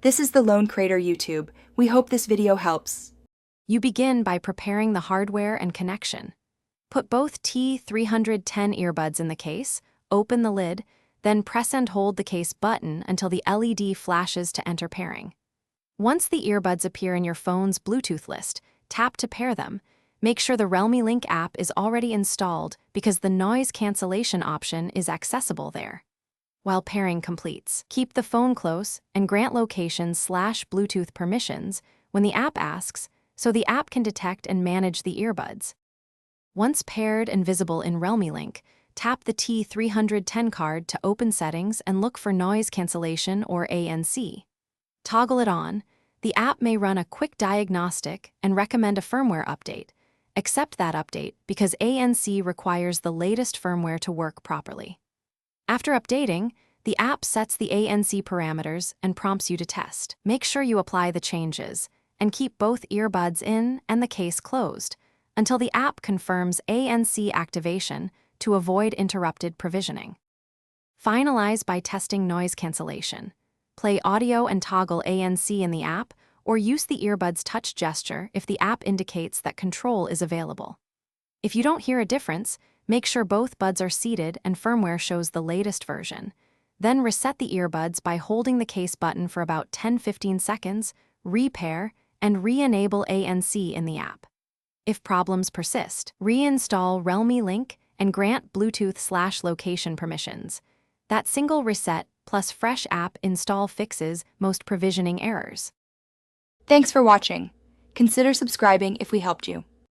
This is the Lone Crater YouTube. We hope this video helps. You begin by preparing the hardware and connection. Put both T310 earbuds in the case, open the lid, then press and hold the case button until the LED flashes to enter pairing. Once the earbuds appear in your phone's Bluetooth list, tap to pair them. Make sure the Realme Link app is already installed because the noise cancellation option is accessible there. While pairing completes, keep the phone close and grant location/Bluetooth permissions when the app asks, so the app can detect and manage the earbuds. Once paired and visible in Realme Link, tap the T310 card to open settings and look for noise cancellation or ANC. Toggle it on. The app may run a quick diagnostic and recommend a firmware update. Accept that update because ANC requires the latest firmware to work properly. After updating, the app sets the ANC parameters and prompts you to test. Make sure you apply the changes and keep both earbuds in and the case closed until the app confirms ANC activation to avoid interrupted provisioning. Finalize by testing noise cancellation. Play audio and toggle ANC in the app, or use the earbuds touch gesture if the app indicates that control is available. If you don't hear a difference, make sure both buds are seated and firmware shows the latest version. Then reset the earbuds by holding the case button for about 10-15 seconds, repair, and re-enable ANC in the app. If problems persist, reinstall Realme Link and grant Bluetooth/location permissions. That single reset plus fresh app install fixes most provisioning errors. Thanks for watching. Consider subscribing if we helped you.